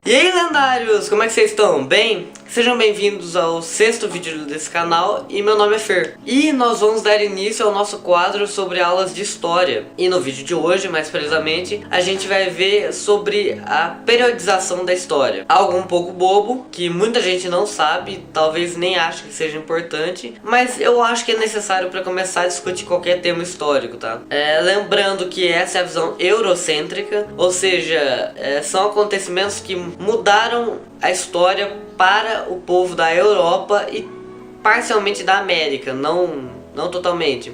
E aí, lendários, como é que vocês estão? Bem? Sejam bem-vindos ao 6º vídeo desse canal e meu nome é Fer. E nós vamos dar início ao nosso quadro sobre aulas de história. E no vídeo de hoje, mais precisamente, a gente vai ver sobre a periodização da história. Algo um pouco bobo, que muita gente não sabe, talvez nem ache que seja importante, mas eu acho que é necessário para começar a discutir qualquer tema histórico, tá? Lembrando que essa é a visão eurocêntrica, ou seja, são acontecimentos que mudaram a história para o povo da Europa e parcialmente da América, não totalmente.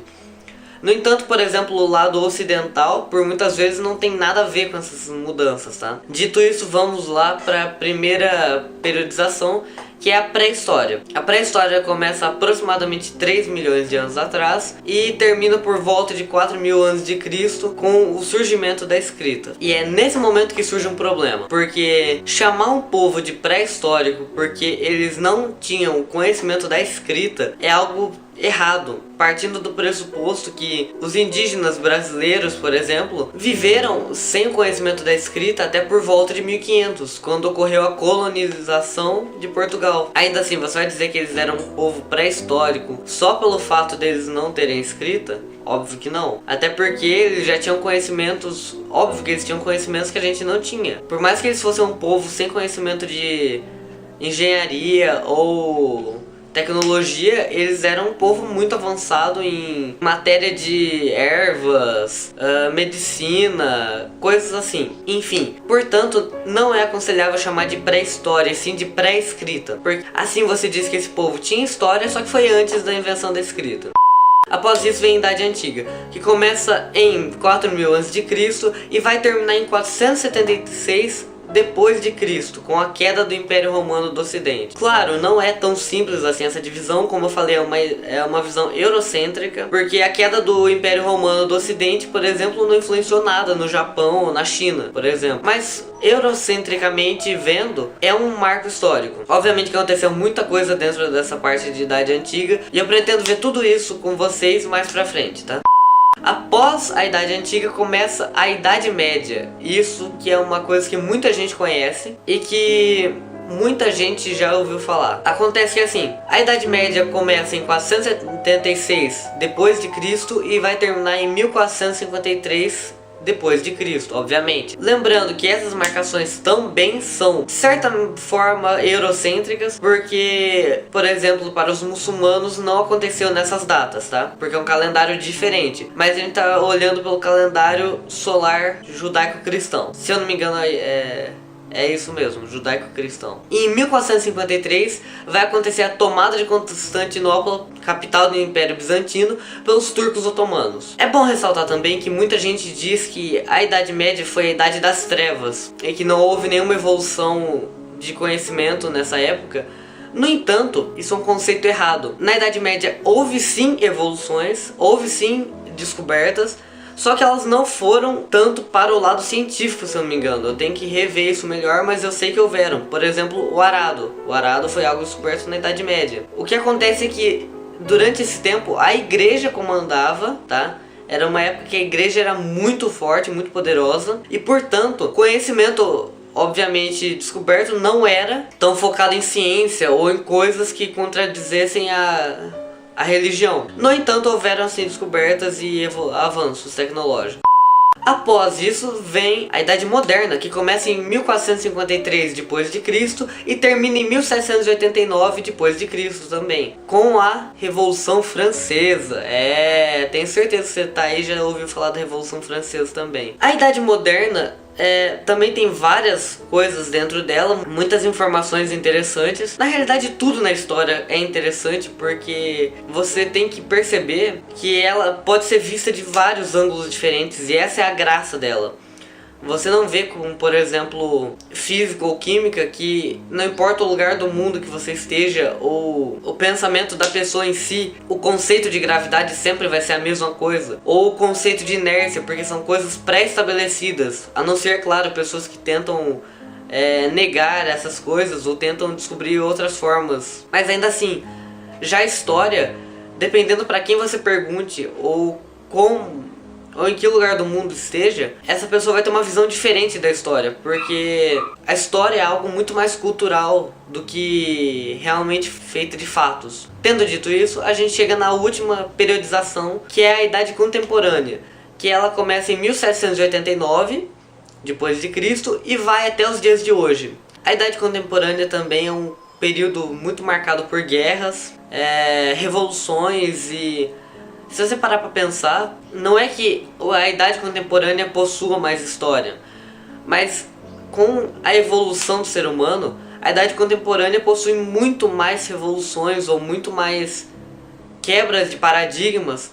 No entanto, por exemplo, o lado ocidental, por muitas vezes, não tem nada a ver com essas mudanças, tá? Dito isso, vamos lá para a primeira periodização, que é a pré-história. A pré-história começa aproximadamente 3 milhões de anos atrás e termina por volta de 4.000 anos de Cristo com o surgimento da escrita. E é nesse momento que surge um problema, porque chamar um povo de pré-histórico porque eles não tinham o conhecimento da escrita é algo errado, partindo do pressuposto que os indígenas brasileiros, por exemplo, viveram sem o conhecimento da escrita até por volta de 1500, quando ocorreu a colonização de Portugal. Ainda assim, você vai dizer que eles eram um povo pré-histórico só pelo fato deles não terem escrita? Óbvio que não. Até porque eles já tinham conhecimentos, óbvio que eles tinham conhecimentos que a gente não tinha. Por mais que eles fossem um povo sem conhecimento de engenharia ou tecnologia, eles eram um povo muito avançado em matéria de ervas, medicina, coisas assim. Enfim, portanto, não é aconselhável chamar de pré-história, sim de pré-escrita, porque assim você diz que esse povo tinha história, só que foi antes da invenção da escrita. Após isso vem a Idade Antiga, que começa em 4.000 a.C. e vai terminar em 476 depois de Cristo, com a queda do Império Romano do Ocidente. Claro, não é tão simples assim essa divisão, como eu falei, é uma visão eurocêntrica, porque a queda do Império Romano do Ocidente, por exemplo, não influenciou nada no Japão ou na China, por exemplo. Mas eurocentricamente vendo, é um marco histórico. Obviamente que aconteceu muita coisa dentro dessa parte de Idade Antiga, e eu pretendo ver tudo isso com vocês mais pra frente, tá? Após a Idade Antiga começa a Idade Média. Isso que é uma coisa que muita gente conhece e que muita gente já ouviu falar. Acontece que assim, a Idade Média começa em 476 depois de Cristo e vai terminar em 1453 depois de Cristo, obviamente. Lembrando que essas marcações também são, de certa forma, eurocêntricas, porque, por exemplo, para os muçulmanos não aconteceu nessas datas, tá? Porque é um calendário diferente. Mas a gente tá olhando pelo calendário solar judaico-cristão. Se eu não me engano, é isso mesmo, judaico-cristão. Em 1453 vai acontecer a tomada de Constantinopla, capital do Império Bizantino, pelos turcos otomanos. É bom ressaltar também que muita gente diz que a Idade Média foi a Idade das Trevas e que não houve nenhuma evolução de conhecimento nessa época. No entanto, isso é um conceito errado. Na Idade Média houve sim evoluções, houve sim descobertas, só que elas não foram tanto para o lado científico, se eu não me engano. Eu tenho que rever isso melhor, mas eu sei que houveram. Por exemplo, o arado. O arado foi algo descoberto na Idade Média. O que acontece é que, durante esse tempo, a igreja comandava, tá? Era uma época que a igreja era muito forte, muito poderosa. E, portanto, conhecimento, obviamente, descoberto não era tão focado em ciência ou em coisas que contradizessem a religião. No entanto, houveram assim descobertas e avanços tecnológicos. Após isso vem a Idade Moderna, que começa em 1453 depois de Cristo e termina em 1789 depois de Cristo também, com a Revolução Francesa. Tenho certeza que você tá aí já ouviu falar da Revolução Francesa também. A Idade Moderna também tem várias coisas dentro dela, muitas informações interessantes. Na realidade, tudo na história é interessante, porque você tem que perceber que ela pode ser vista de vários ângulos diferentes, e essa é a graça dela. Você não vê como, por exemplo, física ou química, que não importa o lugar do mundo que você esteja, ou o pensamento da pessoa em si, o conceito de gravidade sempre vai ser a mesma coisa. Ou o conceito de inércia, porque são coisas pré-estabelecidas. A não ser, claro, pessoas que tentam negar essas coisas ou tentam descobrir outras formas. Mas ainda assim, já a história, dependendo para quem você pergunte ou com ou em que lugar do mundo esteja, essa pessoa vai ter uma visão diferente da história, porque a história é algo muito mais cultural do que realmente feita de fatos. Tendo dito isso, a gente chega na última periodização, que é a Idade Contemporânea, que ela começa em 1789 depois de Cristo e vai até os dias de hoje. A Idade Contemporânea também é um período muito marcado por guerras, revoluções, e se você parar para pensar, não é que a Idade Contemporânea possua mais história, mas com a evolução do ser humano, a Idade Contemporânea possui muito mais revoluções ou muito mais quebras de paradigmas,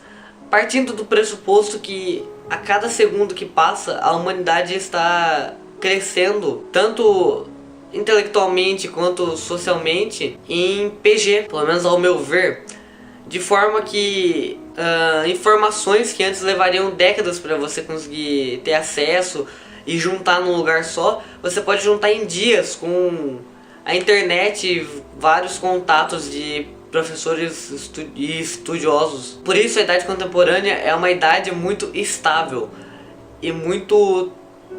partindo do pressuposto que a cada segundo que passa a humanidade está crescendo, tanto intelectualmente quanto socialmente, em PG, pelo menos ao meu ver, de forma que informações que antes levariam décadas para você conseguir ter acesso e juntar num lugar só, você pode juntar em dias com a internet e vários contatos de professores e estudiosos. Por isso a Idade Contemporânea é uma idade muito estável e muito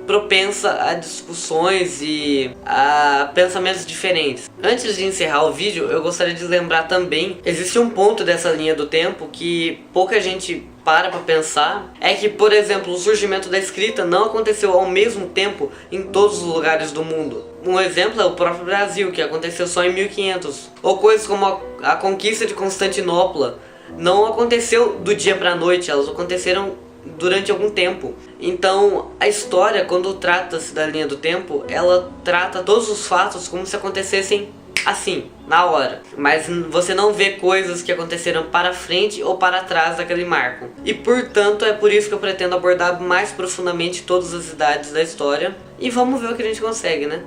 propensa a discussões e a pensamentos diferentes. Antes de encerrar o vídeo, eu gostaria de lembrar também, existe um ponto dessa linha do tempo que pouca gente para pensar, é que, por exemplo, o surgimento da escrita não aconteceu ao mesmo tempo em todos os lugares do mundo. Um exemplo é o próprio Brasil, que aconteceu só em 1500. Ou coisas como a conquista de Constantinopla não aconteceu do dia para a noite, elas aconteceram durante algum tempo. Então a história, quando trata-se da linha do tempo, ela trata todos os fatos como se acontecessem assim, na hora, mas você não vê coisas que aconteceram para frente ou para trás daquele marco. E portanto é por isso que eu pretendo abordar mais profundamente todas as idades da história, e vamos ver o que a gente consegue, né?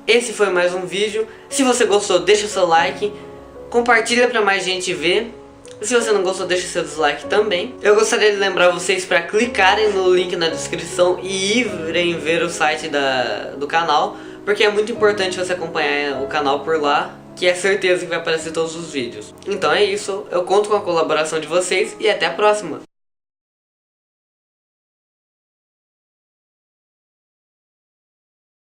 Esse foi mais um vídeo. Se você gostou, deixa o seu like, compartilha para mais gente ver. Se você não gostou, deixa seu dislike também. Eu gostaria de lembrar vocês para clicarem no link na descrição e irem ver o site do canal, porque é muito importante você acompanhar o canal por lá, que é certeza que vai aparecer todos os vídeos. Então é isso, eu conto com a colaboração de vocês e até a próxima!